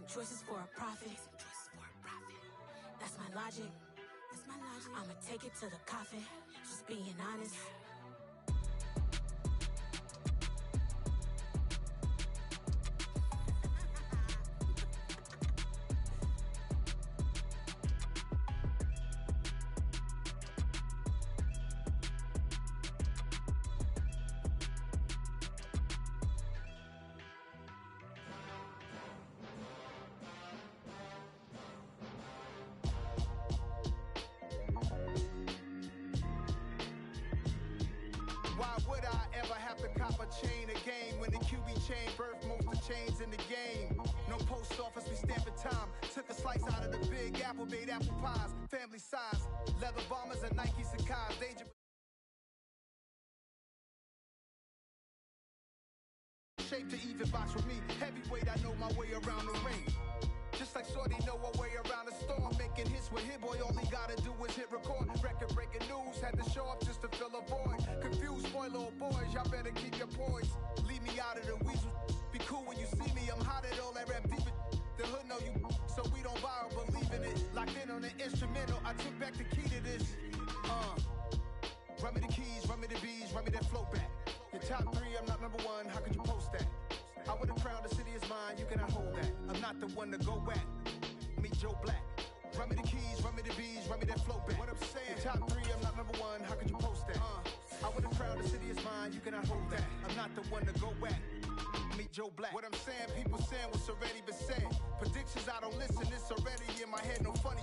some choices for a profit. That's my logic. I'ma take it to the coffin. Just being honest. Why would I ever have to cop a chain again when the QB chain birthed most of chains in the game? No post office, we stamping time. Took a slice out of the big apple, made apple pies. Family size, leather bombers and Nike Sacai's. Danger shape to even box with me. Heavyweight, I know my way around the ring. Just like Shorty know her way around the storm. Making hits with Hit Boy, all he gotta do is hit record. Record breaking news, had to show up just to fill a void. Confused boy, little boys, y'all better keep your poise. Leave me out of the weasel. Be cool when you see me, I'm hot at all that rap deep. The hood know you, so we don't borrow, believe in it. Locked in on the instrumental, I took back the key to this. Run me the keys, run me the bees, run me that flow back. Your top three, I'm not number one, how could you post that? I would've crowned the city is mine, you cannot hold that. I'm not the one to go back. Meet Joe Black. Run me the keys, run me the bees, run me that flow back. What I'm saying, your top three, I'm not number one, how could you post that? I would've crowned the city is mine, you cannot hold that. I'm not the one to go back. Meet Joe Black. What I'm saying, people saying what's already been said. Predictions, I don't listen, it's already in my head, no funny.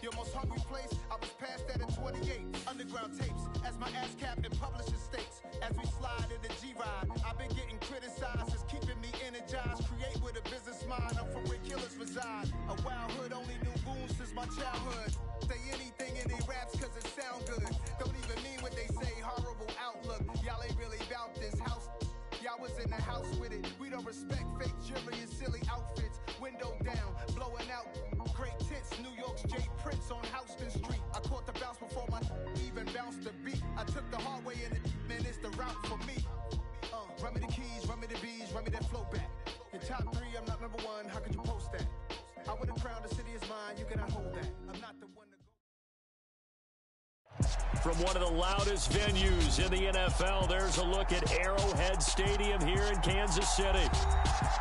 Your most hungry place, I was past that in 28. Underground tapes, as my ass cap in publishing states. As we slide in the G-Ride, I've been getting criticized, it's keeping me energized. Create with a business mind, I'm from where killers reside. A wild hood, only knew goons since my childhood. Say anything in they raps cause it sound good. Don't even mean what they say, horrible outlook. Y'all ain't really about this house. Y'all was in the house with it. We don't respect fake jewelry and silly outfits. Window down, blowing out. Great tits, New York's Jay Prince on Houston Street. I caught the bounce before my even bounced the beat. I took the hard way in it, man, it's the route for me. Run me the keys, run me the bees, run me that flow back. Your top three, I'm not number one, how could you post that? I would've crowned the city is mine, you cannot hold that. I'm not the one to go. From one of the loudest venues in the NFL, there's a look at Arrowhead Stadium here in Kansas City.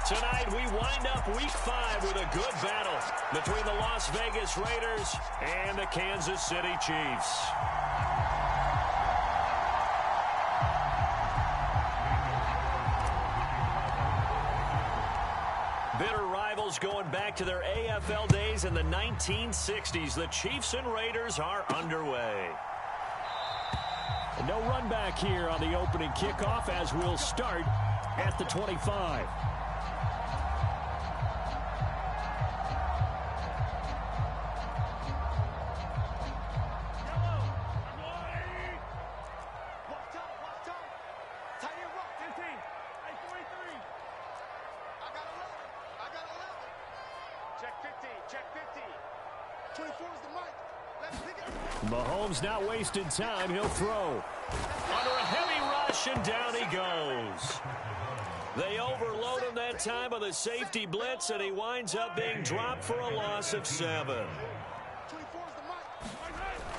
Tonight, we wind up Week 5 with a good battle between the Las Vegas Raiders and the Kansas City Chiefs. Bitter rivals going back to their AFL days in the 1960s. The Chiefs and Raiders are underway. And no run back here on the opening kickoff as we'll start at the 25. Mahomes not wasting time. He'll throw. Under a heavy rush, and down he goes. They overload him that time with a safety blitz, and he winds up being dropped for a loss of 7.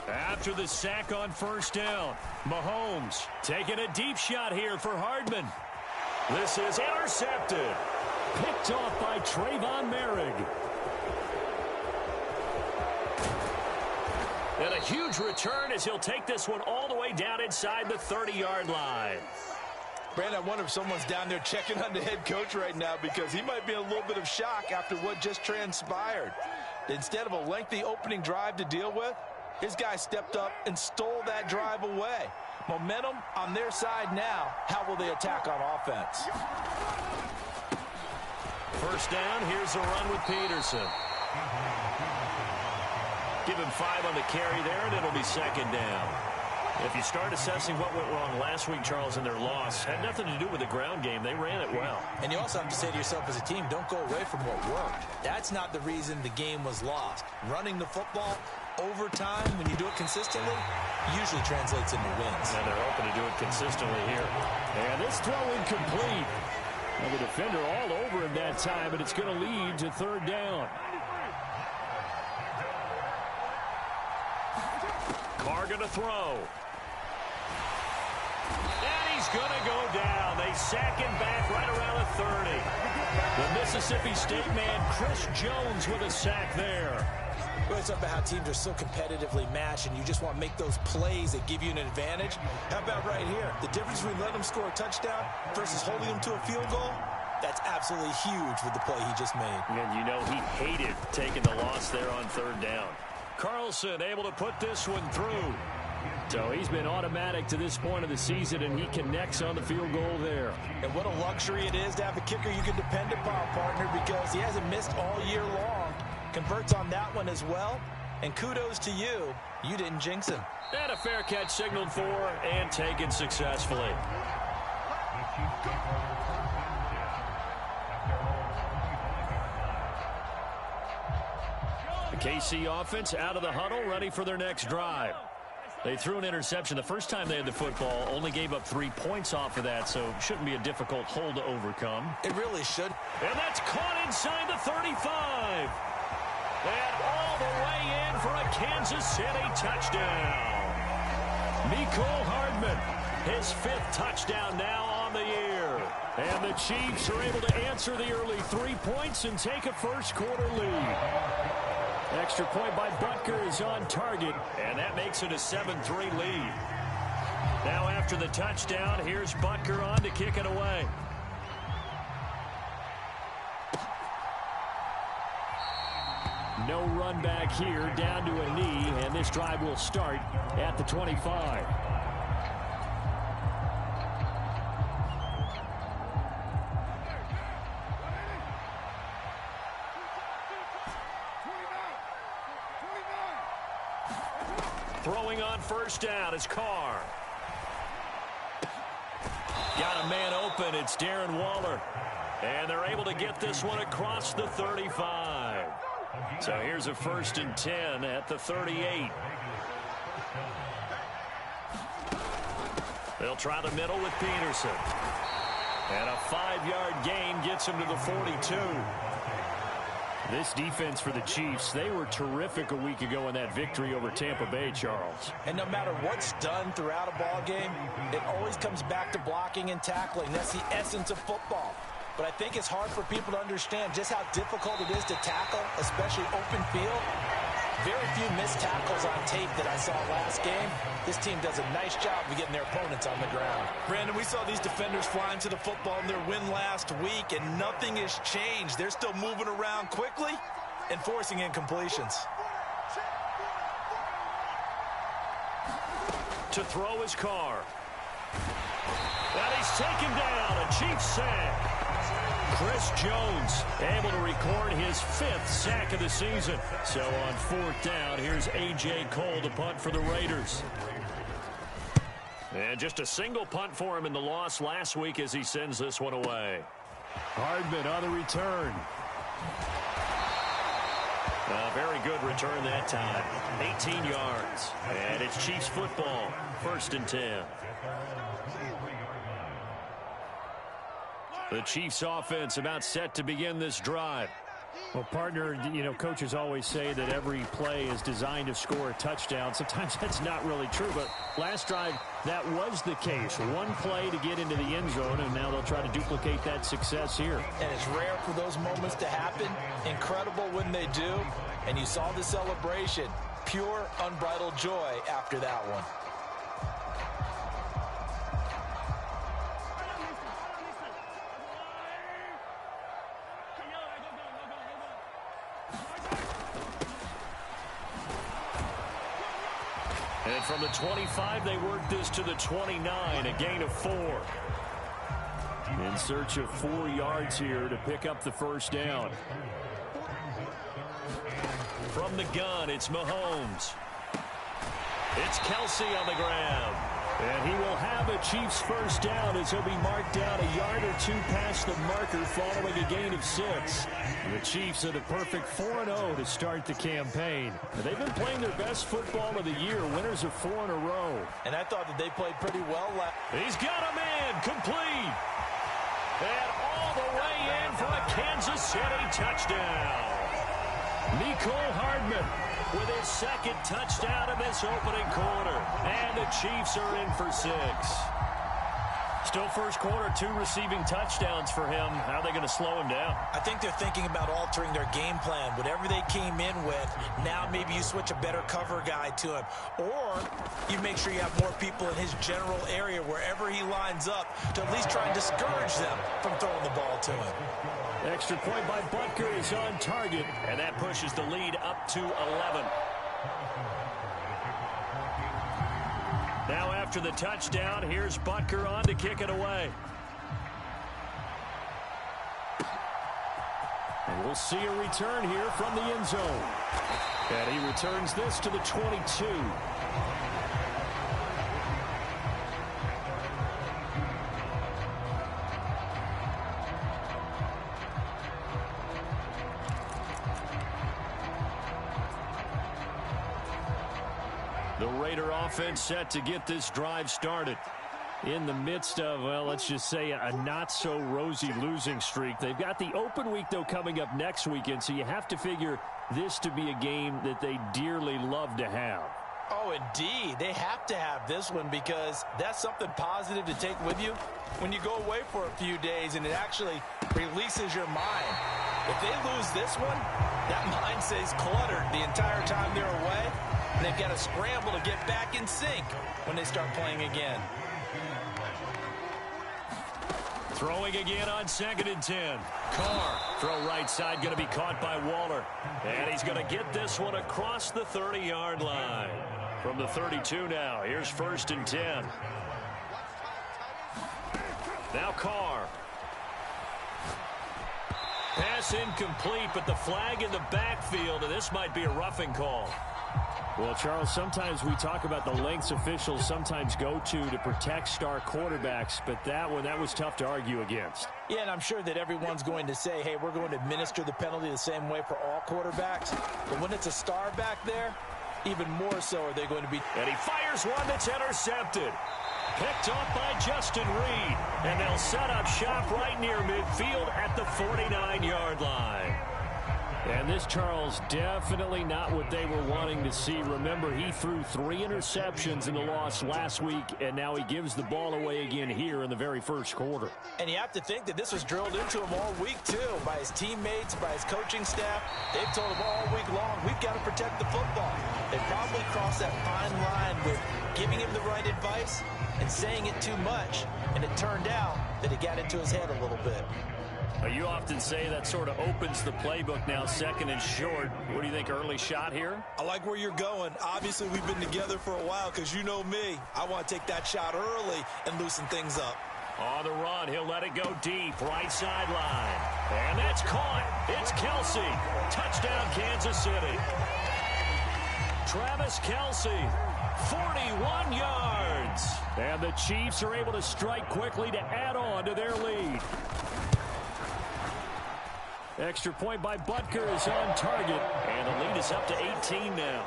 After the sack on first down, Mahomes taking a deep shot here for Hardman. This is intercepted. Picked off by Trayvon Merrick. And a huge return as he'll take this one all the way down inside the 30-yard line. Brandon, I wonder if someone's down there checking on the head coach right now because he might be in a little bit of shock after what just transpired. Instead of a lengthy opening drive to deal with, his guy stepped up and stole that drive away. Momentum on their side now. How will they attack on offense? First down, here's a run with Peterson. Give him 5 on the carry there, and it'll be second down. If you start assessing what went wrong last week, Charles, in their loss, had nothing to do with the ground game. They ran it well. And you also have to say to yourself as a team, don't go away from what worked. That's not the reason the game was lost. Running the football over time, when you do it consistently, usually translates into wins. And they're hoping to do it consistently here. And this throw incomplete. Well, the defender all over him that time, and it's going to lead to third down. Carr going to throw. And he's going to go down. They sack him back right around the 30. The Mississippi State man, Chris Jones, with a sack there. Well, it's about how teams are so competitively matched, and you just want to make those plays that give you an advantage. How about right here? The difference between letting them score a touchdown versus holding them to a field goal, that's absolutely huge with the play he just made. And you know he hated taking the loss there on third down. Carlson able to put this one through. So he's been automatic to this point of the season, and he connects on the field goal there. And what a luxury it is to have a kicker you can depend upon, partner, because he hasn't missed all year long. Converts on that one as well. And kudos to you. You didn't jinx him. And a fair catch signaled for and taken successfully. The KC offense out of the huddle, ready for their next drive. They threw an interception the first time they had the football, only gave up 3 points off of that, so shouldn't be a difficult hole to overcome. It really should. And that's caught inside the 35. And all the way in for a Kansas City touchdown. Mecole Hardman, his 5th touchdown now on the year. And the Chiefs are able to answer the early 3 points and take a first quarter lead. Extra point by Butker is on target, and that makes it a 7-3 lead. Now after the touchdown, here's Butker on to kick it away. No run back here, down to a knee, and this drive will start at the 25. Throwing on first down is Carr. Got a man open. It's Darren Waller. And they're able to get this one across the 35. So here's a 1st and 10 at the 38. They'll try the middle with Peterson. And a 5-yard gain gets him to the 42. This defense for the Chiefs, they were terrific a week ago in that victory over Tampa Bay, Charles. And no matter what's done throughout a ball game, it always comes back to blocking and tackling. That's the essence of football. But I think it's hard for people to understand just how difficult it is to tackle, especially open field. Very few missed tackles on tape that I saw last game. This team does a nice job of getting their opponents on the ground. Brandon, we saw these defenders flying to the football in their win last week, and nothing has changed. They're still moving around quickly and forcing incompletions. To throw his Carr. And he's taken down. A Chiefs sack. Chris Jones able to record his 5th sack of the season. So on 4th down, here's A.J. Cole to punt for the Raiders. And just a single punt for him in the loss last week as he sends this one away. Hardman on the return. A very good return that time. 18 yards. And it's Chiefs football. 1st and 10. The Chiefs offense about set to begin this drive. Well, partner, you know, coaches always say that every play is designed to score a touchdown. Sometimes that's not really true, but last drive, that was the case. One play to get into the end zone, and now they'll try to duplicate that success here. And it's rare for those moments to happen. Incredible when they do. And you saw the celebration. Pure, unbridled joy after that one. And from the 25, they work this to the 29, a gain of 4. In search of 4 yards here to pick up the first down. From the gun, it's Mahomes. It's Kelsey on the ground. And he will have a Chiefs first down as he'll be marked down a yard or 2 past the marker following a gain of 6. The Chiefs are the perfect 4-0 to start the campaign. They've been playing their best football of the year, winners of 4 in a row. And I thought that they played pretty well. He's got a man complete. And all Kansas City touchdown. Nicole Hardman with his second touchdown in this opening quarter. And the Chiefs are in for 6. Still first quarter, 2 receiving touchdowns for him. How are they going to slow him down? I think they're thinking about altering their game plan. Whatever they came in with, now maybe you switch a better cover guy to him. Or you make sure you have more people in his general area wherever he lines up to at least try and discourage them from throwing the ball to him. Extra point by Butker is on target, and that pushes the lead up to 11. Now after the touchdown, here's Butker on to kick it away. And we'll see a return here from the end zone. And he returns this to the 22. The Raider offense set to get this drive started. In the midst of, well, let's just say a not-so-rosy losing streak. They've got the open week, though, coming up next weekend, so you have to figure this to be a game that they dearly love to have. Oh, indeed. They have to have this one because that's something positive to take with you when you go away for a few days, and it actually releases your mind. If they lose this one, that mind stays cluttered the entire time they're away. And they've got to scramble to get back in sync when they start playing again. Throwing again on 2nd and 10. Carr, throw right side, going to be caught by Waller. And he's going to get this one across the 30-yard line. From the 32 now, here's 1st and 10. Now Carr. Pass incomplete, but the flag in the backfield, and this might be a roughing call. Well, Charles, sometimes we talk about the lengths officials sometimes go to protect star quarterbacks, but that was tough to argue against. Yeah, and I'm sure that everyone's going to say, hey, we're going to administer the penalty the same way for all quarterbacks. But when it's a star back there, even more so are they going to be. And he fires one that's intercepted. Picked off by Justin Reed. And they'll set up shop right near midfield at the 49-yard line. And this, Charles, definitely not what they were wanting to see. Remember, he threw 3 interceptions in the loss last week, and now he gives the ball away again here in the very first quarter. And you have to think that this was drilled into him all week, too, by his teammates, by his coaching staff. They've told him all week long, we've got to protect the football. They probably crossed that fine line with giving him the right advice and saying it too much, and it turned out that it got into his head a little bit. You often say that sort of opens the playbook now, 2nd and short. What do you think, early shot here? I like where you're going. Obviously, we've been together for a while because you know me. I want to take that shot early and loosen things up. On the run, he'll let it go deep, right sideline. And that's caught. It's Kelsey. Touchdown, Kansas City. Travis Kelsey, 41 yards. And the Chiefs are able to strike quickly to add on to their lead. Extra point by Butker is on target. And the lead is up to 18 now.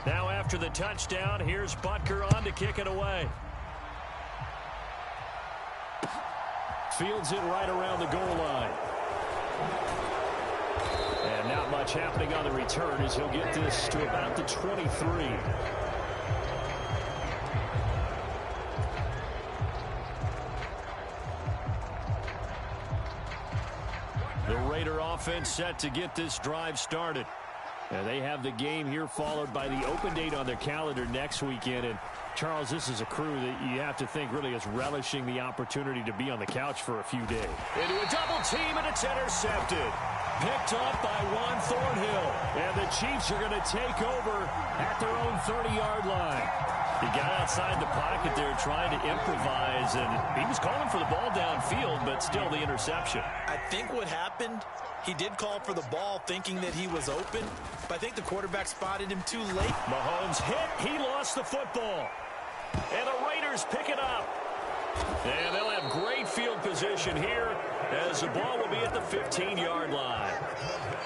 Now after the touchdown, here's Butker on to kick it away. Fields it right around the goal line. And not much happening on the return as he'll get this to about the 23. The Raider offense set to get this drive started. And they have the game here followed by the open date on their calendar next weekend. And, Charles, this is a crew that you have to think really is relishing the opportunity to be on the couch for a few days. Into a double team, and it's intercepted. Picked up by Juan Thornhill. And the Chiefs are going to take over at their own 30-yard line. He got outside the pocket there trying to improvise, and he was calling for the ball downfield, but still the interception. I think what happened, he did call for the ball thinking that he was open, but I think the quarterback spotted him too late. Mahomes hit. He lost the football. And the Raiders pick it up. And they'll have great field position here as the ball will be at the 15-yard line.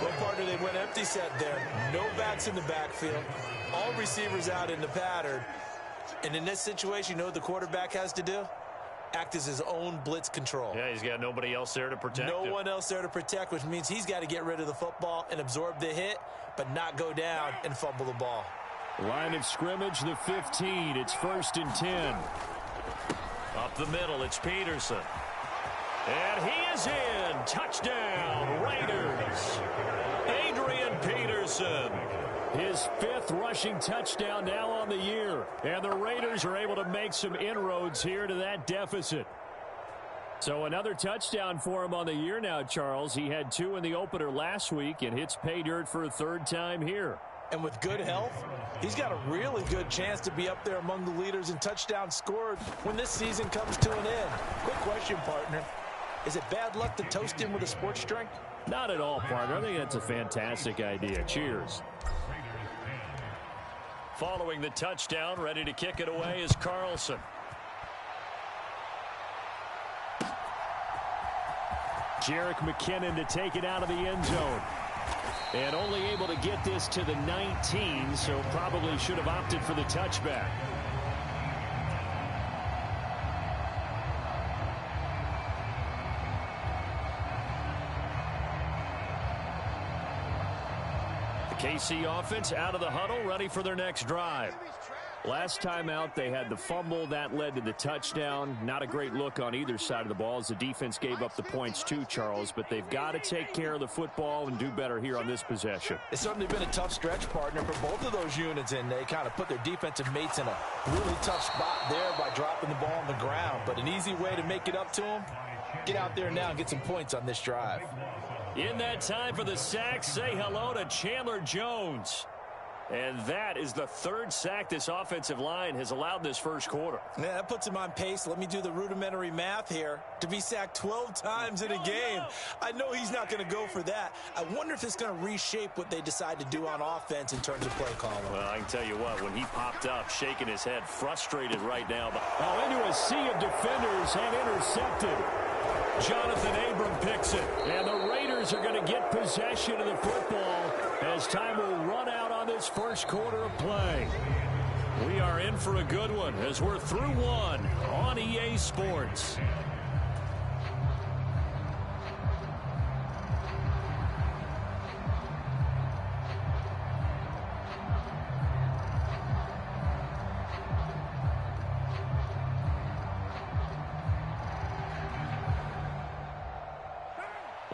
Well, partner, they went empty set there. No backs in the backfield. All receivers out in the pattern. And in this situation, you know what the quarterback has to do? act as his own blitz control. Yeah, he's got nobody else there to protect him. No one else there to protect, which means he's got to get rid of the football and absorb the hit, but not go down and fumble the ball. Line of scrimmage, the 15. It's 1st and 10. Up the middle, it's Peterson. And he is in. Touchdown, Raiders. Adrian Peterson. His 5th rushing touchdown now on the year. And the Raiders are able to make some inroads here to that deficit. So another touchdown for him on the year now, Charles. He had 2 in the opener last week and hits pay dirt for a 3rd time here. And with good health, he's got a really good chance to be up there among the leaders in touchdowns scored when this season comes to an end. Quick question, partner. Is it bad luck to toast him with a sports drink? Not at all, partner. I think that's a fantastic idea. Cheers. Following the touchdown, ready to kick it away is Carlson. Jerick McKinnon to take it out of the end zone. And only able to get this to the 19, so probably should have opted for the touchback. KC offense out of the huddle, ready for their next drive. Last time out, they had the fumble. That led to the touchdown. Not a great look on either side of the ball as the defense gave up the points too, Charles. But they've got to take care of the football and do better here on this possession. It's certainly been a tough stretch, partner, for both of those units, and they kind of put their defensive mates in a really tough spot there by dropping the ball on the ground. But an easy way to make it up to them, get out there now and get some points on this drive. In that time for the sack, say hello to Chandler Jones. And that is the 3rd sack this offensive line has allowed this first quarter. Yeah, that puts him on pace. Let me do the rudimentary math here. To be sacked 12 times in a game. I know he's not going to go for that. I wonder if it's going to reshape what they decide to do on offense in terms of play calling. Well, I can tell you what, when he popped up, shaking his head, frustrated right now. Into a sea of defenders and intercepted. Jonathan Abram picks it. And the Raiders are going to get possession of the football as time will run out on this first quarter of play. We are in for a good one as we're through one on EA Sports.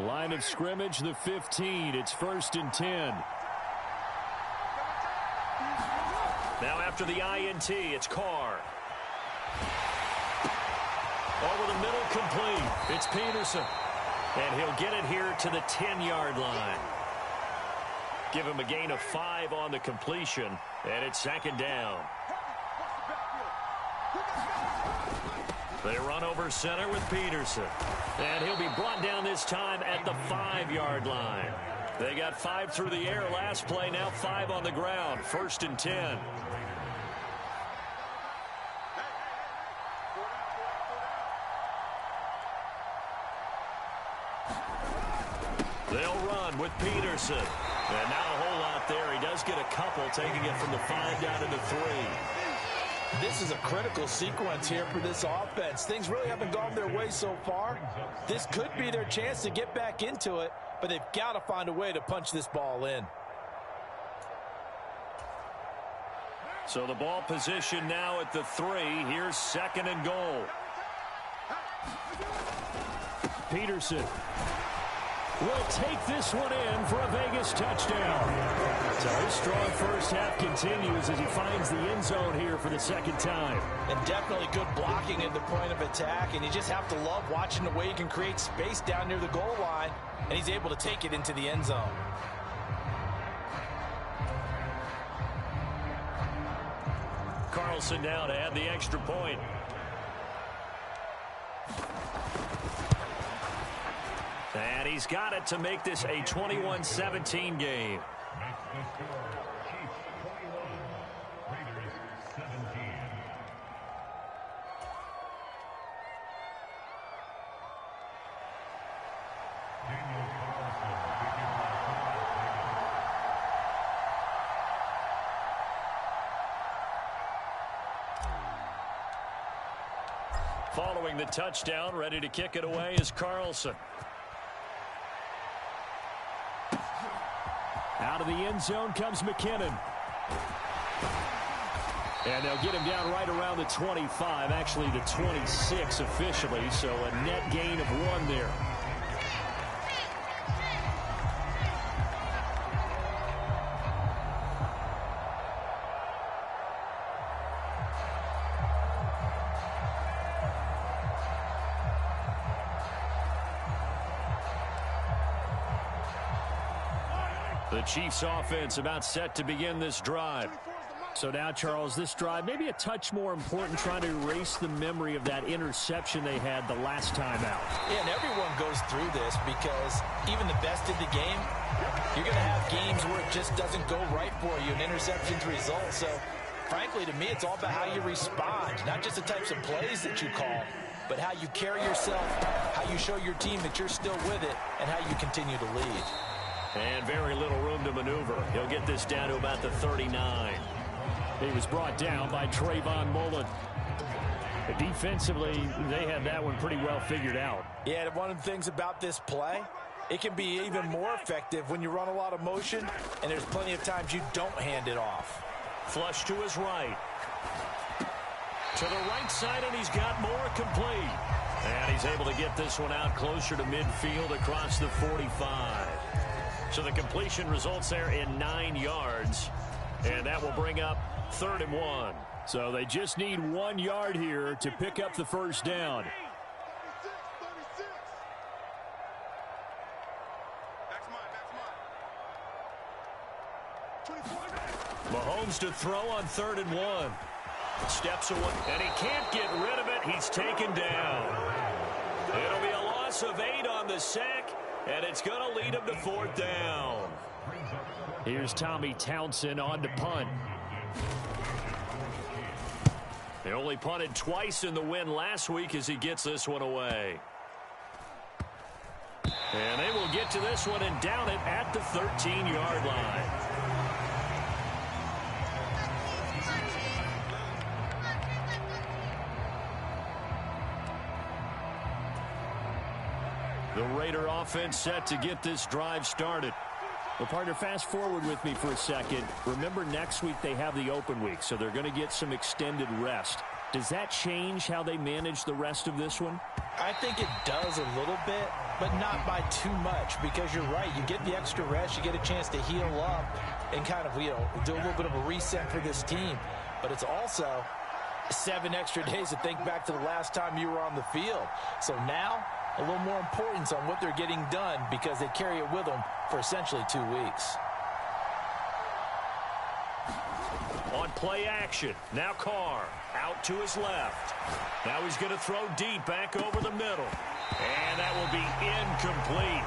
Line of scrimmage, the 15. It's 1st and 10. Now after the INT, it's Carr. Over the middle, complete. It's Peterson. And he'll get it here to the 10-yard line. Give him a gain of 5 on the completion, and it's 2nd down. They run over center with Peterson. And he'll be brought down this time at the 5-yard line. They got 5 through the air last play, now 5 on the ground. 1st and 10. They'll run with Peterson. And not a whole lot there. He does get a couple, taking it from the 5 down to the 3. This is a critical sequence here for this offense. Things really haven't gone their way so far. This could be their chance to get back into it, but they've got to find a way to punch this ball in. So the ball position now at the 3. Here's 2nd and goal. Peterson will take this one in for a Vegas touchdown. So his strong first half continues as he finds the end zone here for the 2nd time. And definitely good blocking at the point of attack, and you just have to love watching the way he can create space down near the goal line, and he's able to take it into the end zone. Carlson now to add the extra point. And he's got it to make this a 21-17 game. Following the touchdown, ready to kick it away is Carlson. Out of the end zone comes McKinnon. And they'll get him down right around the 25, actually the 26 officially, so a net gain of 1 there. The Chiefs offense about set to begin this drive. So now, Charles, this drive maybe a touch more important, trying to erase the memory of that interception they had the last time out. Yeah, and everyone goes through this because even the best in the game, you're going to have games where it just doesn't go right for you, and interceptions result. So, frankly, to me, it's all about how you respond, not just the types of plays that you call, but how you carry yourself, how you show your team that you're still with it, and how you continue to lead. And very little room to maneuver. He'll get this down to about the 39. He was brought down by Trayvon Mullen. Defensively, they had that one pretty well figured out. Yeah, one of the things about this play, it can be even more effective when you run a lot of motion, and there's plenty of times you don't hand it off. Flush to his right. To the right side, and he's got more complete. And he's able to get this one out closer to midfield across the 45. So the completion results there in 9 yards. And that will bring up 3rd and 1. So they just need 1 yard here to pick up the first down. Mahomes to throw on 3rd and 1. Steps away, and he can't get rid of it. He's taken down. It'll be a loss of 8 on the sack, and it's going to lead him to 4th down. Here's Tommy Townsend on to punt. They only punted twice in the win last week as he gets this one away. And they will get to this one and down it at the 13-yard line. The Raider offense set to get this drive started. Well, partner, fast forward with me for a second. Remember, next week they have the open week, so they're going to get some extended rest. Does that change how they manage the rest of this one? I think it does a little bit, but not by too much, because you're right. You get the extra rest, you get a chance to heal up and kind of, do a little bit of a reset for this team. But it's also 7 extra days to think back to the last time you were on the field. So now, a little more importance on what they're getting done because they carry it with them for essentially 2 weeks. On play action, now Carr out to his left. Now he's going to throw deep back over the middle. And that will be incomplete.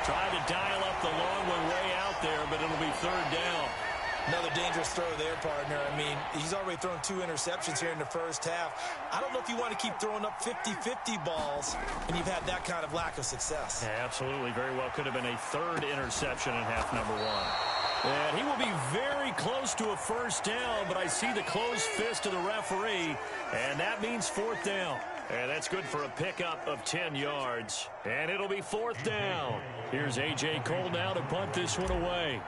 Trying to dial up the long one way out there, but it'll be 3rd down. Another dangerous throw there, partner. I mean, he's already thrown 2 interceptions here in the first half. I don't know if you want to keep throwing up 50-50 balls and you've had that kind of lack of success. Yeah, absolutely. Very well could have been a 3rd interception in half number 1. And he will be very close to a first down, but I see the closed fist of the referee, and that means 4th down. And that's good for a pickup of 10 yards. And it'll be 4th down. Here's A.J. Cole now to punt this one away.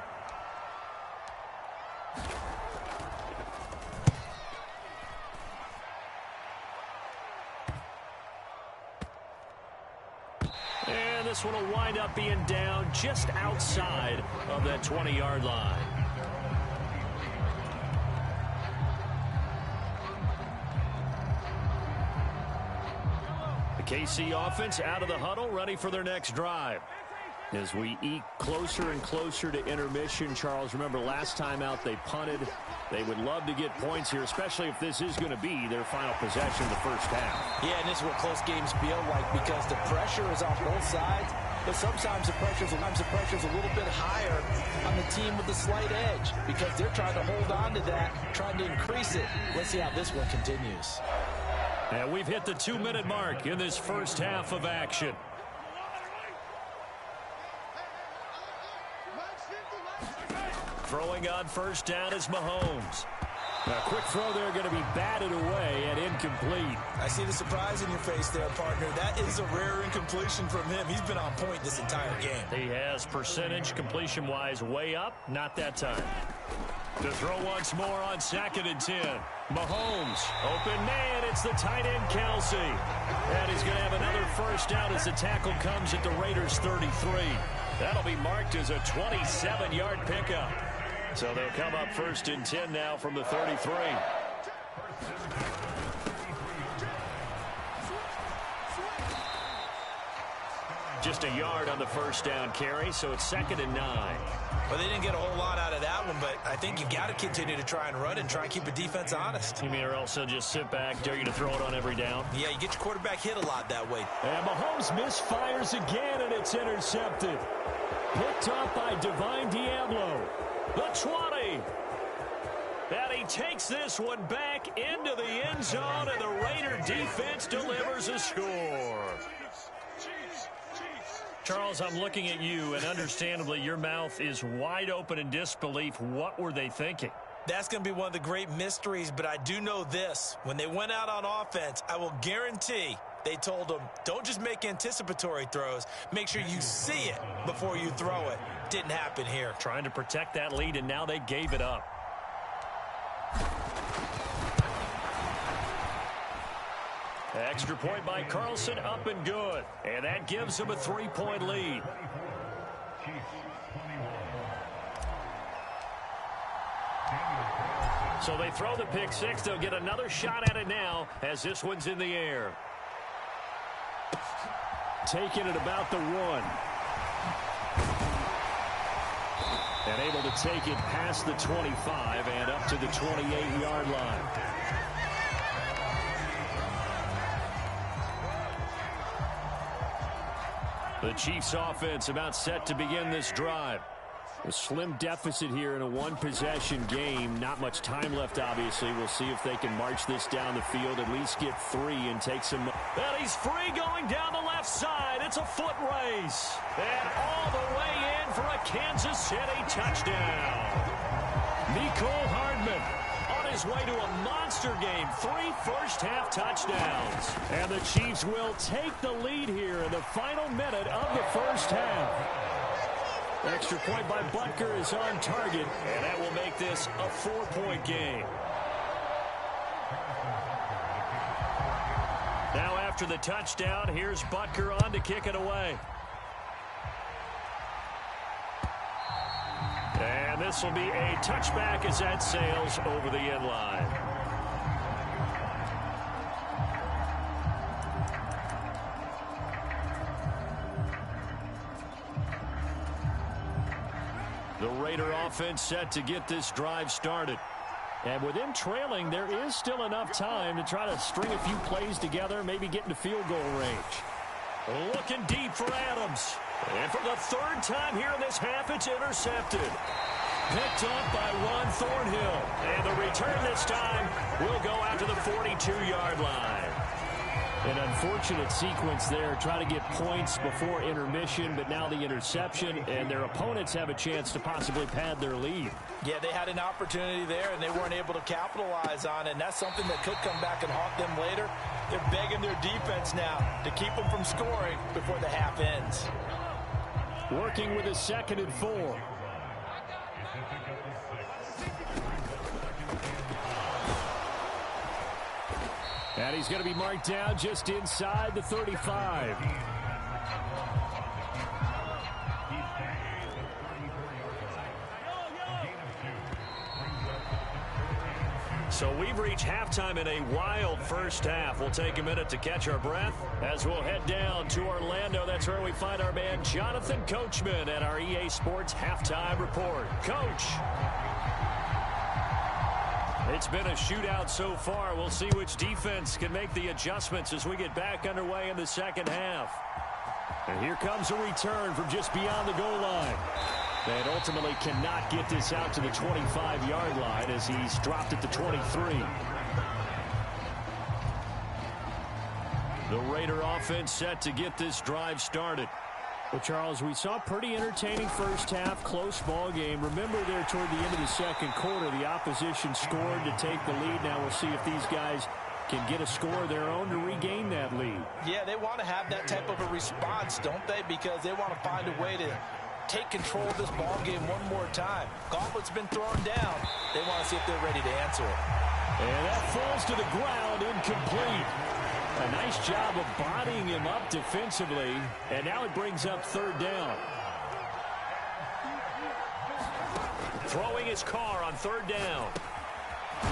And this one will wind up being down just outside of that 20-yard line. The KC offense out of the huddle, ready for their next drive. As we eke closer and closer to intermission, Charles, remember last time out they punted. They would love to get points here, especially if this is going to be their final possession of the first half. Yeah, and this is what close games feel like because the pressure is on both sides, but sometimes the pressure's a little bit higher on the team with the slight edge because they're trying to hold on to that, trying to increase it. Let's see how this one continues. And we've hit the 2-minute mark in this first half of action. Throwing on first down is Mahomes. A quick throw there going to be batted away and incomplete. I see the surprise in your face there, partner. That is a rare incompletion from him. He's been on point this entire game. He has percentage completion-wise way up. Not that time. To throw once more on 2nd and 10. Mahomes, open man, it's the tight end Kelsey. And he's going to have another first down as the tackle comes at the Raiders' 33. That'll be marked as a 27-yard pickup. So they'll come up 1st and 10 now from the 33. Just a yard on the first down carry, so it's 2nd and 9. Well, they didn't get a whole lot out of that one, but I think you've got to continue to try and run and try and keep the defense honest. You mean or else they'll just sit back, dare you to throw it on every down? Yeah, you get your quarterback hit a lot that way. And Mahomes misfires again, and it's intercepted. Picked up by Divine Diablo. The 20. And he takes this one back into the end zone, and the Raider defense delivers a score. Charles, I'm looking at you, and understandably, your mouth is wide open in disbelief. What were they thinking? That's going to be one of the great mysteries, but I do know this. When they went out on offense, I will guarantee they told them, don't just make anticipatory throws. Make sure you see it before you throw it. Didn't happen here. Trying to protect that lead, and now they gave it up. Extra point by Carlson, up and good. And that gives them a 3-point lead. So they throw the pick six. They'll get another shot at it now as this one's in the air. Taking it about the 1. And able to take it past the 25 and up to the 28-yard line. The Chiefs offense about set to begin this drive. A slim deficit here in a one-possession game. Not much time left, obviously. We'll see if they can march this down the field, at least get 3 and take some. And he's free going down the left side. It's a foot race. And all the way in for a Kansas City touchdown. Mecole Hardman on his way to a monster game. 3 first-half touchdowns. And the Chiefs will take the lead here in the final minute of the first half. Extra point by Butker is on target, and that will make this a 4-point game. Now after the touchdown, here's Butker on to kick it away. And this will be a touchback as that sails over the end line. The Raider offense set to get this drive started. And with them trailing, there is still enough time to try to string a few plays together, maybe get into field goal range. Looking deep for Adams. And for the 3rd time here in this half, it's intercepted. Picked up by Juan Thornhill. And the return this time will go out to the 42-yard line. An unfortunate sequence there, trying to get points before intermission, but now the interception, and their opponents have a chance to possibly pad their lead. Yeah, they had an opportunity there, and they weren't able to capitalize on it, and that's something that could come back and haunt them later. They're begging their defense now to keep them from scoring before the half ends. Working with a 2nd and 4. And he's going to be marked down just inside the 35. So we've reached halftime in a wild first half. We'll take a minute to catch our breath as we'll head down to Orlando. That's where we find our man Jonathan Coachman at our EA Sports Halftime Report. Coach. It's been a shootout so far. We'll see which defense can make the adjustments as we get back underway in the second half. And here comes a return from just beyond the goal line. And ultimately cannot get this out to the 25-yard line as he's dropped at the 23. The Raider offense set to get this drive started. Well, Charles, we saw a pretty entertaining first half, close ball game. Remember there toward the end of the second quarter, the opposition scored to take the lead. Now we'll see if these guys can get a score of their own to regain that lead. Yeah, they want to have that type of a response, don't they? Because they want to find a way to take control of this ball game one more time. Gauntlet's been thrown down. They want to see if they're ready to answer it. And that falls to the ground, incomplete. A nice job of bodying him up defensively. And now it brings up third down. Throwing his car on third down.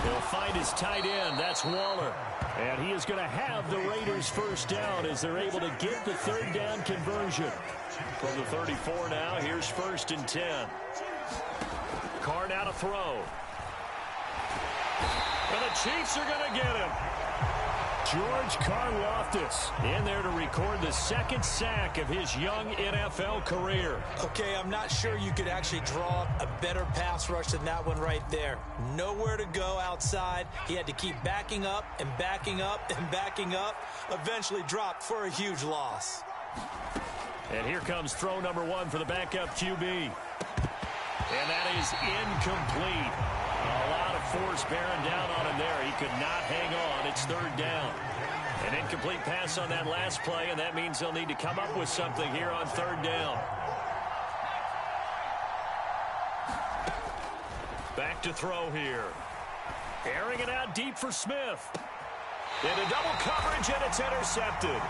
He'll find his tight end. That's Waller. And he is going to have the Raiders first down as they're able to get the third down conversion. From the 34 now, here's first and 10. Carr now to throw. And the Chiefs are going to get him. George Karlaftis in there to record the second sack of his young NFL career. Okay, I'm not sure you could actually draw a better pass rush than that one right there. Nowhere to go outside. He had to keep backing up and backing up and backing up. Eventually dropped for a huge loss. And here comes throw number one for the backup QB. And that is incomplete. A lot of force bearing down on him there. He could not hang on. It's third down. An incomplete pass on that last play, and that means they'll need to come up with something here on third down. Back to throw here. Airing it out deep for Smith. Into double coverage, and it's intercepted.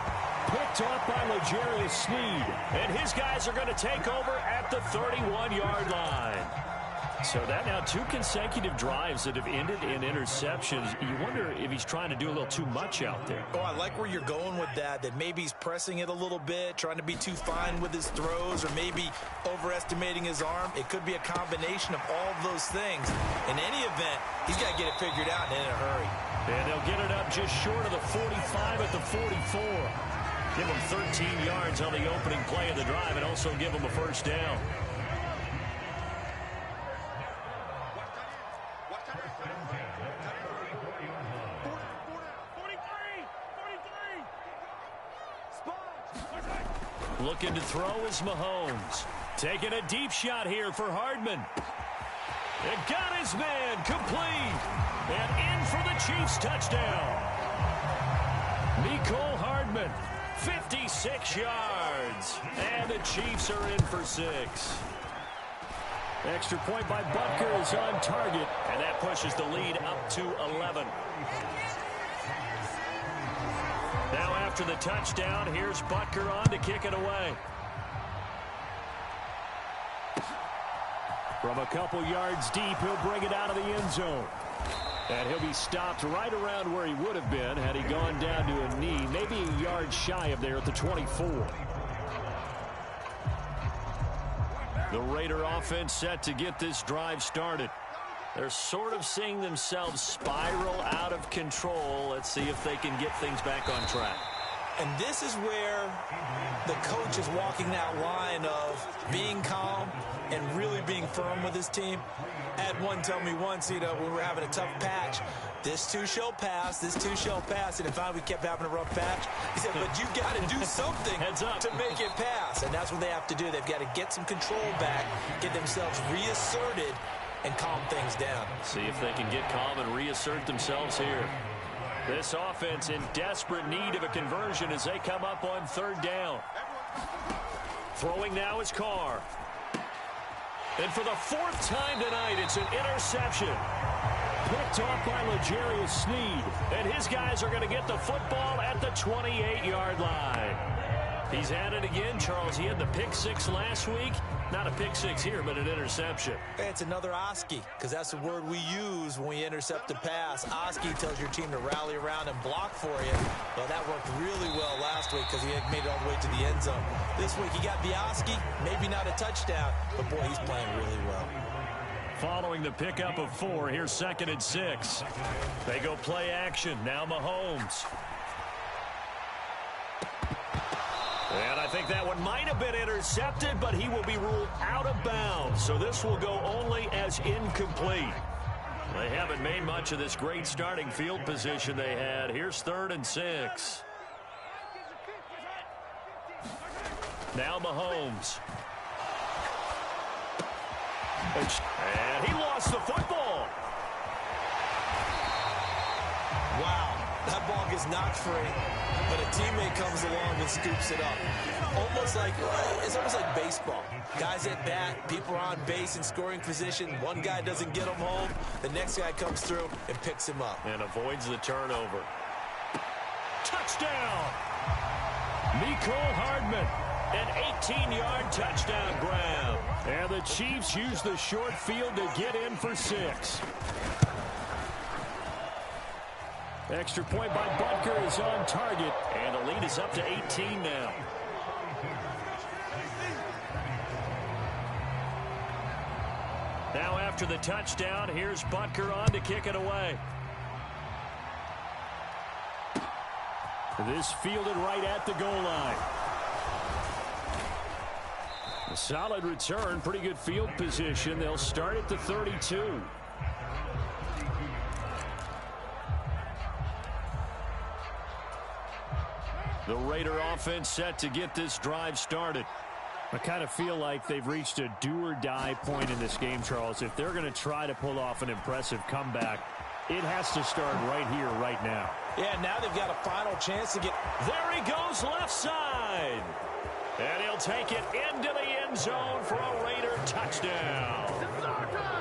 Picked off by L'Jarius Sneed. And his guys are going to take over at the 31-yard line. So that now two consecutive drives that have ended in interceptions. You wonder if he's trying to do a little too much out there. Oh, I like where you're going with that maybe he's pressing it a little bit, trying to be too fine with his throws, or maybe overestimating his arm. It could be a combination of all of those things. In any event, he's got to get it figured out and in a hurry. And they'll get it up just short of the 45 at the 44. Give him 13 yards on the opening play of the drive and also give him a first down. Looking to throw is Mahomes. Taking a deep shot here for Hardman. And got his man complete. And in for the Chiefs touchdown. Mecole Hardman, 56 yards. And the Chiefs are in for 6. Extra point by Butker is on target. And that pushes the lead up to 11. Now after the touchdown, here's Butker on to kick it away. From a couple yards deep, he'll bring it out of the end zone. And he'll be stopped right around where he would have been had he gone down to a knee, maybe a yard shy of there at the 24. The Raider offense set to get this drive started. They're sort of seeing themselves spiral out of control. Let's see if they can get things back on track. And this is where the coach is walking that line of being calm and really being firm with his team. I had one tell me once, when we were having a tough patch, this too shall pass, this too shall pass. And if we kept having a rough patch, he said, but you got to do something to make it pass. And that's what they have to do. They've got to get some control back, get themselves reasserted, and calm things down. See if they can get calm and reassert themselves here. This offense in desperate need of a conversion as they come up on third down. Throwing now is Carr. And for the fourth time tonight, it's an interception. Picked off by L'Jarius Sneed. And his guys are going to get the football at the 28-yard line. He's at it again, Charles. He had the pick six last week. Not a pick six here, but an interception. It's another Oski, because that's the word we use when we intercept a pass. Oski tells your team to rally around and block for you. Well, that worked really well last week because he had made it all the way to the end zone. This week he got the Oski, maybe not a touchdown, but boy, he's playing really well. Following the pickup of 4, here's 2nd and 6. They go play action. Now Mahomes. And I think that one might have been intercepted, but he will be ruled out of bounds. So this will go only as incomplete. They haven't made much of this great starting field position they had. Here's 3rd and 6. Now Mahomes. And he lost the football. Wow, that ball gets knocked free, but a teammate comes along and scoops it up. It's almost like baseball. Guys at bat, people are on base in scoring position. One guy doesn't get him home. The next guy comes through and picks him up. And avoids the turnover. Touchdown! Mecole Hardman. An 18-yard touchdown grab. And the Chiefs use the short field to get in for 6. Extra point by Butker is on target. And the lead is up to 18 now. Now after the touchdown, here's Butker on to kick it away. This fielded right at the goal line. A solid return, pretty good field position. They'll start at the 32. The Raider offense set to get this drive started. I kind of feel like they've reached a do-or-die point in this game, Charles. If they're going to try to pull off an impressive comeback, it has to start right here, right now. Yeah, now they've got a final chance to get... There he goes left side. And he'll take it into the end zone for a Raider touchdown.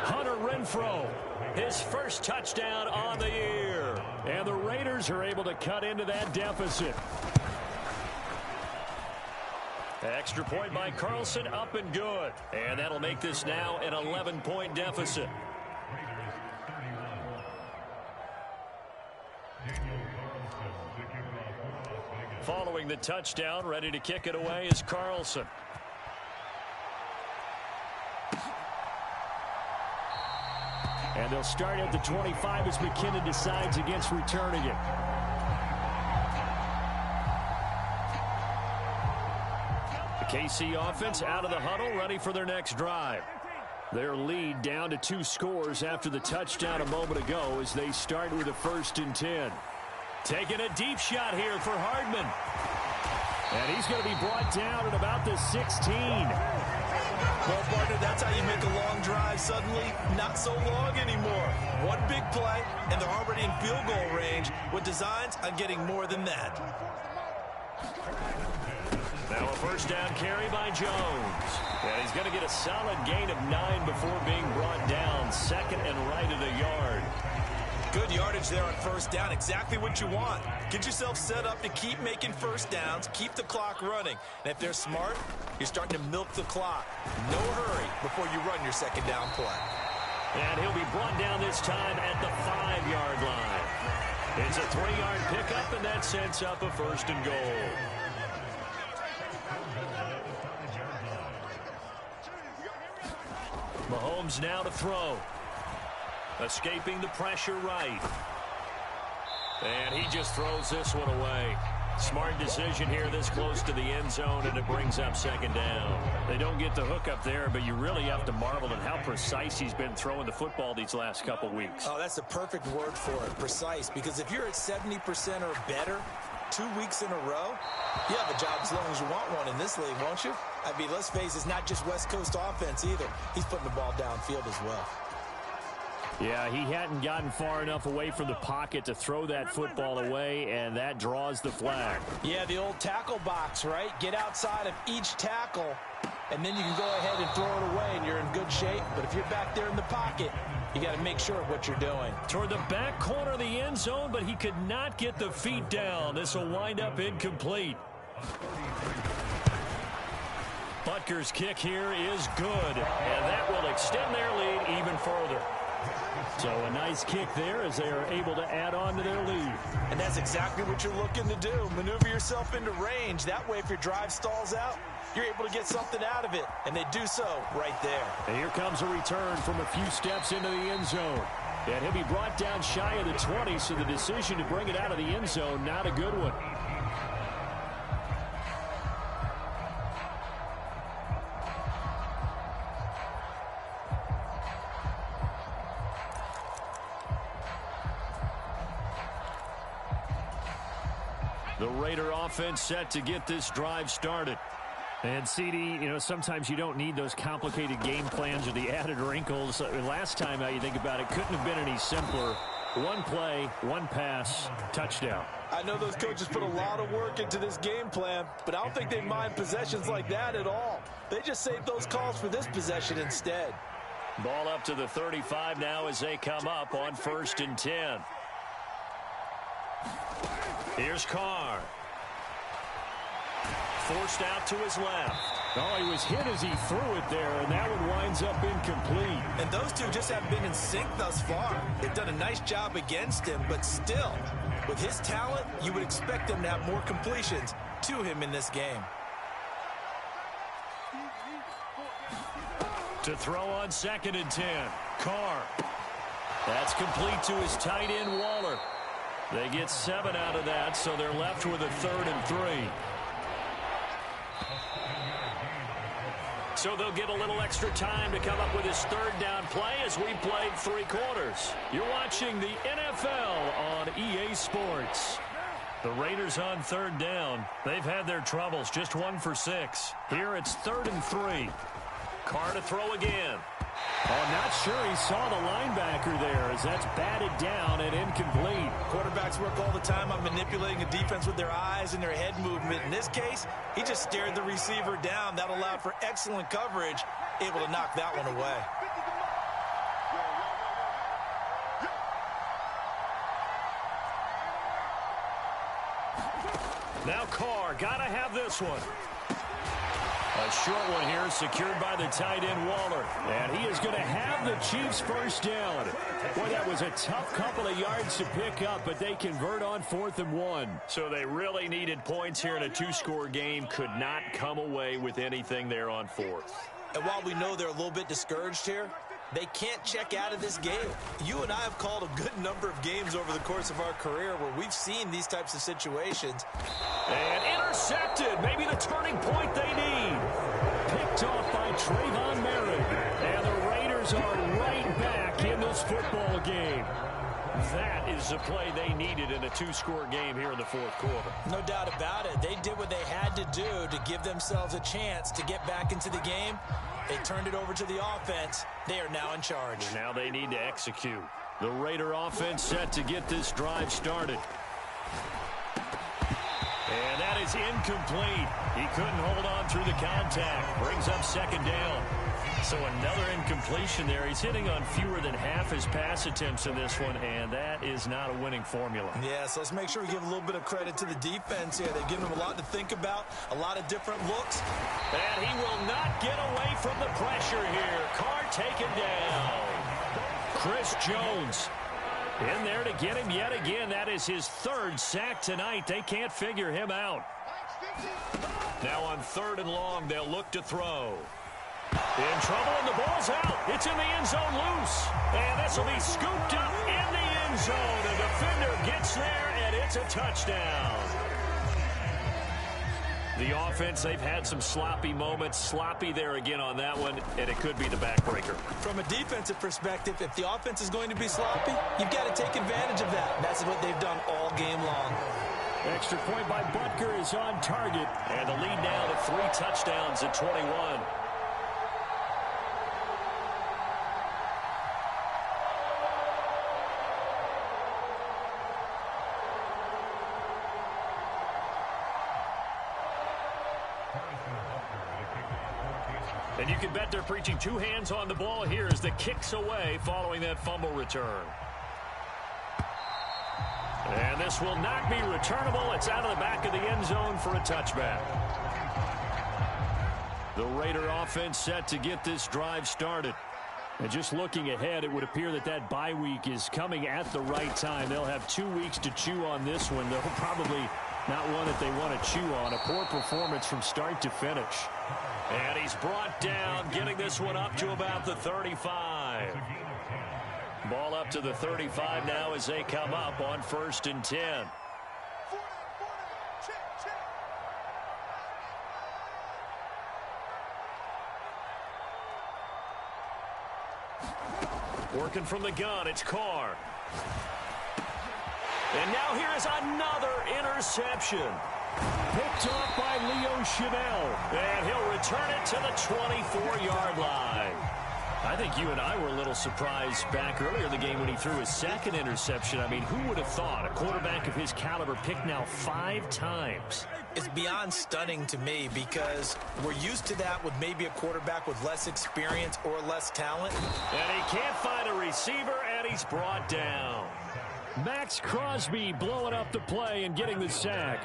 Hunter Renfrow, his first touchdown on the year. And the Raiders are able to cut into that deficit. Extra point by Carlson, up and good. And that'll make this now an 11-point deficit. Following the touchdown, ready to kick it away is Carlson. And they'll start at the 25 as McKinnon decides against returning it. The KC offense out of the huddle, ready for their next drive. Their lead down to 2 scores after the touchdown a moment ago as they start with a 1st and 10. Taking a deep shot here for Hardman. And he's going to be brought down at about the 16. Well, partner, that's how you make a long drive suddenly not so long anymore. One big play, and they're already in field goal range with designs on getting more than that. Now a first down carry by Jones. And he's going to get a solid gain of 9 before being brought down. 2nd and right at a yard. Good yardage there on first down. Exactly what you want. Get yourself set up to keep making first downs, keep the clock running. And if they're smart, you're starting to milk the clock. No hurry before you run your 2nd down play. And he'll be brought down this time at the 5-yard line. It's a 3-yard pickup, and that sets up a 1st and goal. Mahomes now to throw. Escaping the pressure right. And he just throws this one away. Smart decision here this close to the end zone, and it brings up 2nd down. They don't get the hook up there, but you really have to marvel at how precise he's been throwing the football these last couple weeks. Oh, that's the perfect word for it, precise, because if you're at 70% or better 2 weeks in a row, you have a job as long as you want one in this league, won't you? I mean, let's face it, it's not just West Coast offense either. He's putting the ball downfield as well. Yeah, he hadn't gotten far enough away from the pocket to throw that football away, and that draws the flag. Yeah, the old tackle box, right? Get outside of each tackle, and then you can go ahead and throw it away, and you're in good shape. But if you're back there in the pocket, you got to make sure of what you're doing. Toward the back corner of the end zone, but he could not get the feet down. This will wind up incomplete. Butker's kick here is good, and that will extend their lead even further. So a nice kick there as they are able to add on to their lead. And that's exactly what you're looking to do. Maneuver yourself into range. That way, if your drive stalls out, you're able to get something out of it. And they do so right there. And here comes a return from a few steps into the end zone. And he'll be brought down shy of the 20, so the decision to bring it out of the end zone, not a good one. The Raider offense set to get this drive started. And CD, sometimes you don't need those complicated game plans or the added wrinkles. Last time out, you think about it, couldn't have been any simpler. One play, one pass, touchdown. I know those coaches put a lot of work into this game plan, but I don't think they mind possessions like that at all. They just save those calls for this possession instead. Ball up to the 35 now as they come up on 1st and 10. Here's Carr. Forced out to his left. Oh, he was hit as he threw it there, and that one winds up incomplete. And those two just haven't been in sync thus far. They've done a nice job against him, but still, with his talent, you would expect them to have more completions to him in this game. To throw on 2nd and 10. Carr. That's complete to his tight end, Waller. They get 7 out of that, so they're left with a 3rd and 3. So they'll get a little extra time to come up with his 3rd down play as we played 3 quarters. You're watching the NFL on EA Sports. The Raiders on 3rd down. They've had their troubles, just 1 for 6. Here it's 3rd and 3. Carr to throw again. Oh, I'm not sure he saw the linebacker there as that's batted down and incomplete. Quarterbacks work all the time on manipulating a defense with their eyes and their head movement. In this case, he just stared the receiver down. That allowed for excellent coverage, able to knock that one away. Now Carr, gotta have this one. A short one here secured by the tight end Waller. And he is going to have the Chiefs' 1st down. Boy, that was a tough couple of yards to pick up, but they convert on 4th and 1. So they really needed points here in a 2-score game. Could not come away with anything there on 4th. And while we know they're a little bit discouraged here, they can't check out of this game. You and I have called a good number of games over the course of our career where we've seen these types of situations. And intercepted. Maybe the turning point they need. Picked off by Trayvon Merritt. And the Raiders are right back in this football game. That is the play they needed in a 2-score game here in the 4th quarter. No doubt about it. They did what they had to do to give themselves a chance to get back into the game. They turned it over to the offense. They are now in charge. And now they need to execute. The Raider offense set to get this drive started. And that is incomplete. He couldn't hold on through the contact. Brings up 2nd down. So another incompletion there. He's hitting on fewer than half his pass attempts in this one, and that is not a winning formula. Yeah, so let's make sure we give a little bit of credit to the defense here. They've given him a lot to think about, a lot of different looks. And he will not get away from the pressure here. Carr taken down. Chris Jones in there to get him yet again. That is his 3rd sack tonight. They can't figure him out. Now on 3rd and long, they'll look to throw. In trouble, and the ball's out. It's in the end zone loose. And this will be scooped up in the end zone. The defender gets there, and it's a touchdown. The offense, they've had some sloppy moments. Sloppy there again on that one, and it could be the backbreaker. From a defensive perspective, if the offense is going to be sloppy, you've got to take advantage of that. That's what they've done all game long. Extra point by Butker is on target. And the lead now to 3 touchdowns at 21. And you can bet they're preaching 2 hands on the ball here as the kick's away following that fumble return. And this will not be returnable. It's out of the back of the end zone for a touchback. The Raider offense set to get this drive started. And just looking ahead, it would appear that that bye week is coming at the right time. They'll have 2 weeks to chew on this one. They'll probably not one that they want to chew on. A poor performance from start to finish. And he's brought down, getting this one up to about the 35. Ball up to the 35 now as they come up on 1st and 10. Working from the gun, it's Carr. And now here is another interception. Picked off by Leo Chanel. And he'll return it to the 24-yard line. I think you and I were a little surprised back earlier in the game when he threw his second interception. I mean, who would have thought a quarterback of his caliber picked now 5 times? It's beyond stunning to me because we're used to that with maybe a quarterback with less experience or less talent. And he can't find a receiver, and he's brought down. Max Crosby blowing up the play and getting the sack.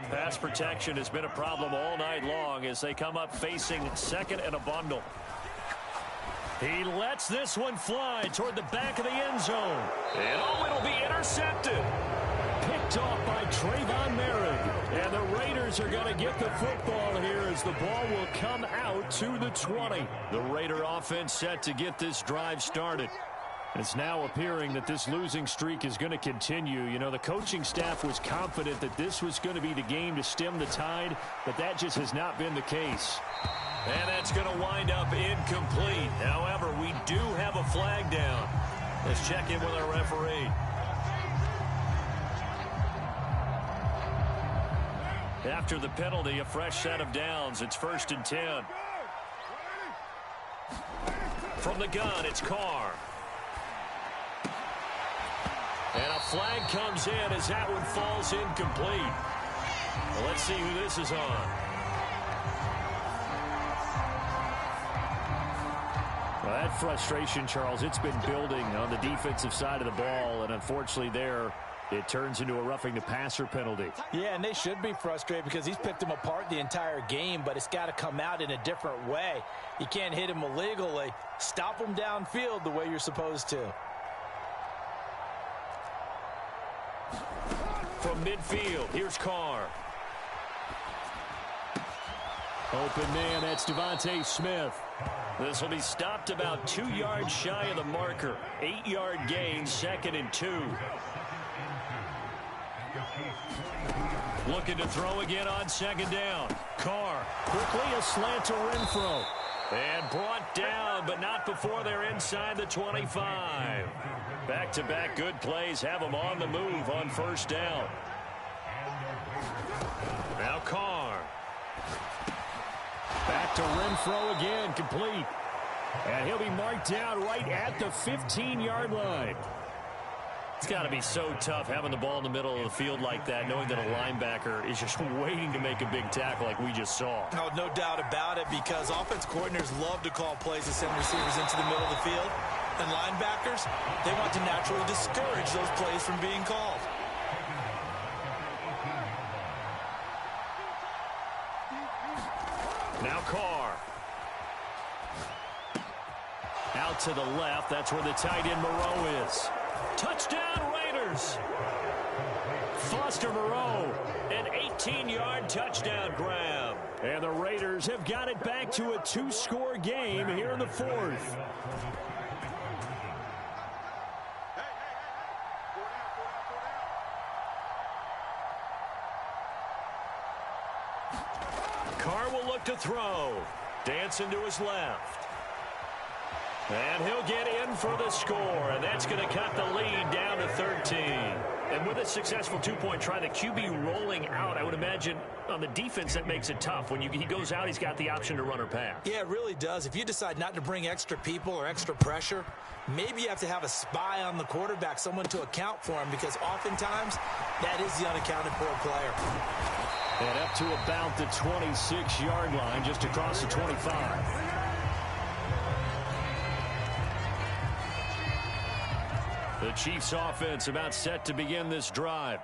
Pass protection has been a problem all night long as they come up facing second and a bundle. He lets this one fly toward the back of the end zone. And it'll be intercepted. Picked off by Trayvon Merrick. And the Raiders are going to get the football here as the ball will come out to the 20. The Raider offense set to get this drive started. It's now appearing that this losing streak is going to continue. You know, the coaching staff was confident that this was going to be the game to stem the tide, but that just has not been the case. And that's going to wind up incomplete. However, we do have a flag down. Let's check in with our referee. After the penalty, a fresh set of downs. It's 1st and 10. From the gun, it's Carr. And a flag comes in as that one falls incomplete. Well, let's see who this is on. Well, that frustration, Charles, it's been building on the defensive side of the ball, and unfortunately there, it turns into a roughing the passer penalty. Yeah, and they should be frustrated because he's picked them apart the entire game, but it's got to come out in a different way. You can't hit him illegally. Stop him downfield the way you're supposed to. From midfield, here's Carr. Open man, that's Devontae Smith. This will be stopped about 2 yards shy of the marker. 8-yard gain, 2nd and 2. Looking to throw again on 2nd down. Carr. Quickly a slant to Renfro. And brought down, but not before they're inside the 25. Back-to-back good plays have them on the move on 1st down. Now Carr. Back to Renfro again, complete. And he'll be marked down right at the 15-yard line. It's got to be so tough having the ball in the middle of the field like that, knowing that a linebacker is just waiting to make a big tackle like we just saw. Oh, no doubt about it, because offense coordinators love to call plays to send receivers into the middle of the field. And linebackers, they want to naturally discourage those plays from being called. Now Carr. Out to the left. That's where the tight end Moreau is. Touchdown Raiders. Foster Moreau, an 18-yard touchdown grab. And the Raiders have got it back to a 2-score game here in the 4th. Carr will look to throw. Dancing to his left. And he'll get in for the score, and that's going to cut the lead down to 13. And with a successful 2-point try, the QB rolling out, I would imagine on the defense that makes it tough. When he goes out, he's got the option to run or pass. Yeah, it really does. If you decide not to bring extra people or extra pressure, maybe you have to have a spy on the quarterback, someone to account for him, because oftentimes that is the unaccounted for player. And up to about the 26-yard line, just across the 25. The Chiefs offense about set to begin this drive.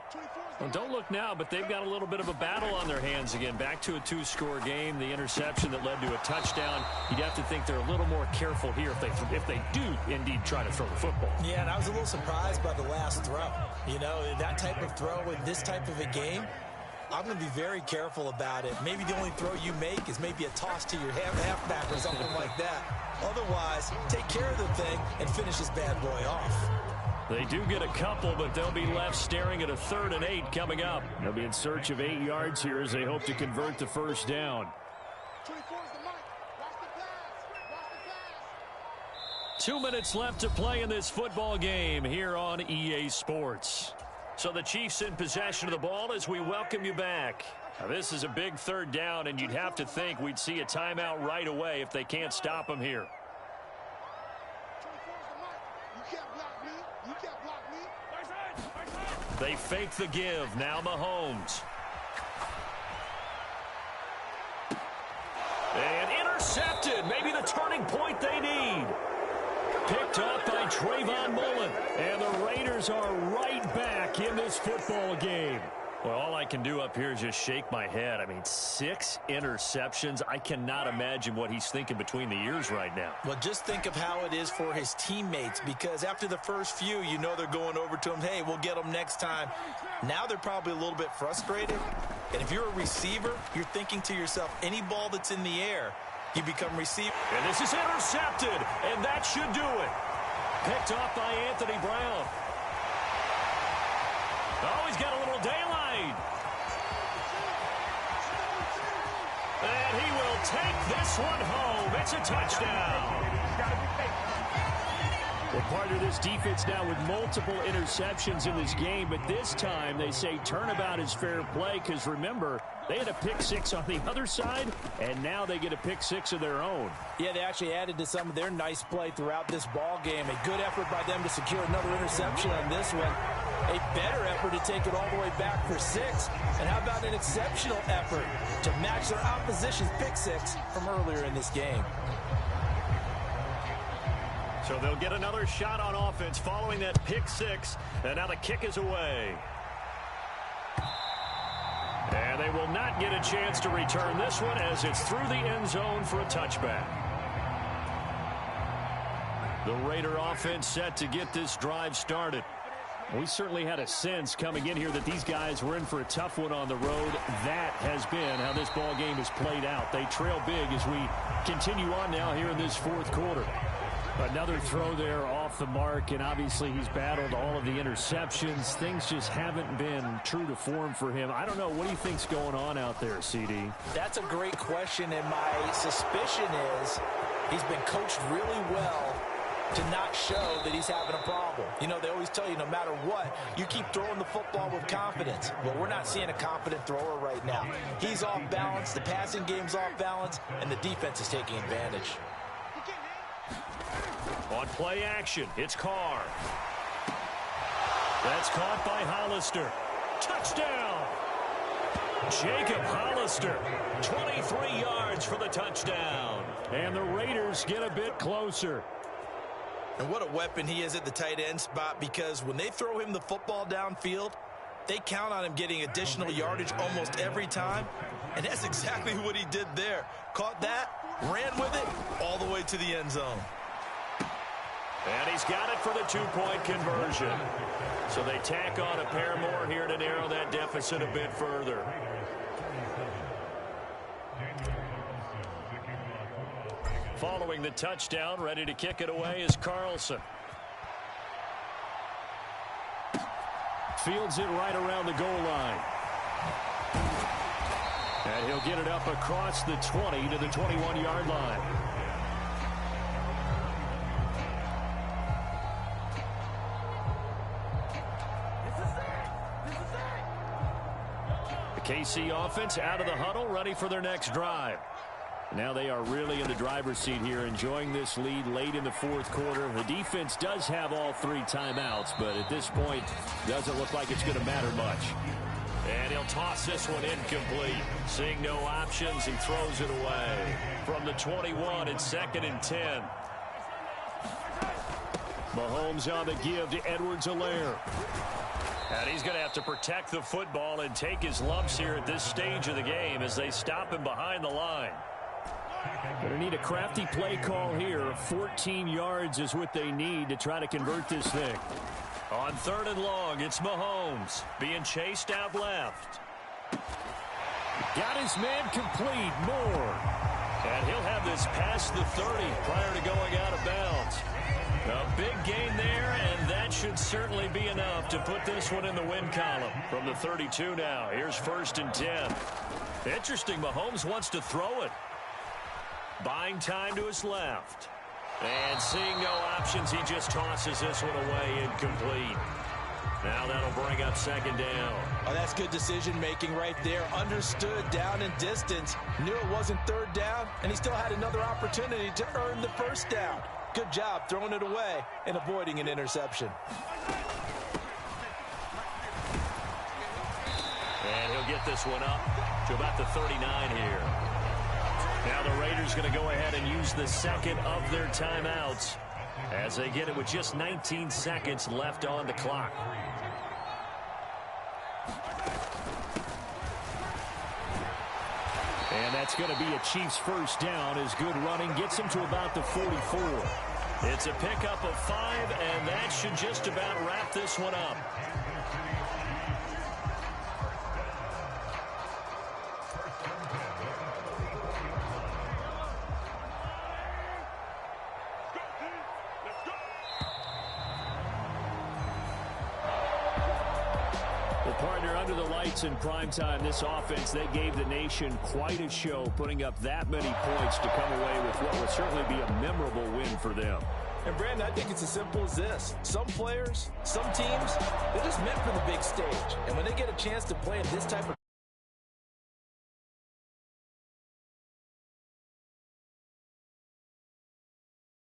Well, don't look now, but they've got a little bit of a battle on their hands again. Back to a 2-score game. The interception that led to a touchdown. You'd have to think they're a little more careful here if they do indeed try to throw the football. Yeah, and I was a little surprised by the last throw. You know, that type of throw in this type of a game, I'm going to be very careful about it. Maybe the only throw you make is maybe a toss to your halfback or something like that. Otherwise, take care of the thing and finish this bad boy off. They do get a couple, but they'll be left staring at a 3rd and 8 coming up. They'll be in search of 8 yards here as they hope to convert the 1st down. 2 minutes left to play in this football game here on EA Sports. So the Chiefs in possession of the ball as we welcome you back. Now, this is a big third down, and you'd have to think we'd see a timeout right away if they can't stop him here. They fake the give. Now Mahomes. And intercepted. Maybe the turning point they need. Picked off by Trayvon Mullen. And the Raiders are right back in this football game. Well, all I can do up here is just shake my head. I mean, 6 interceptions. I cannot imagine what he's thinking between the ears right now. Well, just think of how it is for his teammates, because after the first few, you know they're going over to him, hey, we'll get them next time. Now they're probably a little bit frustrated. And if you're a receiver, you're thinking to yourself, any ball that's in the air, you become receiver. And this is intercepted, and that should do it. Picked off by Anthony Brown. Oh, he's got a little daylight. And he will take this one home. It's a touchdown. Well, part of this defense now with multiple interceptions in this game, but this time they say turnabout is fair play because, remember, they had a pick 6 on the other side, and now they get a pick 6 of their own. Yeah, they actually added to some of their nice play throughout this ball game. A good effort by them to secure another interception on this one. A better effort to take it all the way back for 6. And how about an exceptional effort to match their opposition's pick 6 from earlier in this game? So they'll get another shot on offense following that pick 6. And now the kick is away. And they will not get a chance to return this one as it's through the end zone for a touchback. The Raider offense set to get this drive started. We certainly had a sense coming in here that these guys were in for a tough one on the road. That has been how this ball game has played out. They trail big as we continue on now here in this fourth quarter. Another throw there off the mark, and obviously he's battled all of the interceptions. Things just haven't been true to form for him. I don't know. What do you think's going on out there, CD? That's a great question, and my suspicion is he's been coached really well to not show that he's having a problem. You know, they always tell you no matter what, you keep throwing the football with confidence. Well, we're not seeing a confident thrower right now. He's off balance, the passing game's off balance, and the defense is taking advantage. On play action, it's Carr. That's caught by Hollister. Touchdown! Jacob Hollister, 23 yards for the touchdown. And the Raiders get a bit closer. And what a weapon he is at the tight end spot, because when they throw him the football downfield, they count on him getting additional yardage almost every time. And that's exactly what he did there. Caught that, ran with it, all the way to the end zone. And he's got it for the 2-point conversion. So they tack on a pair more here to narrow that deficit a bit further. Following the touchdown, ready to kick it away is Carlson. Fields it right around the goal line. And he'll get it up across the 20 to the 21-yard line. The KC offense out of the huddle, ready for their next drive. Now they are really in the driver's seat here, enjoying this lead late in the fourth quarter. The defense does have all 3 timeouts, but at this point, doesn't look like it's going to matter much. And he'll toss this one incomplete. Seeing no options, he throws it away. From the 21, it's 2nd and 10. Mahomes on the give to Edwards-Helaire. And he's going to have to protect the football and take his lumps here at this stage of the game as they stop him behind the line. Going to need a crafty play call here. 14 yards is what they need to try to convert this thing. On 3rd and long, it's Mahomes being chased out left. Got his man complete. Moore. And he'll have this past the 30 prior to going out of bounds. A big gain there, and that should certainly be enough to put this one in the win column. From the 32 now, here's 1st and 10. Interesting, Mahomes wants to throw it. Buying time to his left. And seeing no options, he just tosses this one away incomplete. Now that'll bring up second down. Oh, that's good decision-making right there. Understood down and distance. Knew it wasn't third down, and he still had another opportunity to earn the first down. Good job throwing it away and avoiding an interception. And he'll get this one up to about the 39 here. Now the Raiders going to go ahead and use the second of their timeouts as they get it with just 19 seconds left on the clock. And that's going to be a Chiefs first down as good running gets them to about the 44. It's a pickup of 5, and that should just about wrap this one up. Under the lights in primetime, this offense, they gave the nation quite a show, putting up that many points to come away with what will certainly be a memorable win for them. And, Brandon, I think it's as simple as this. Some players, some teams, they're just meant for the big stage. And when they get a chance to play in this type of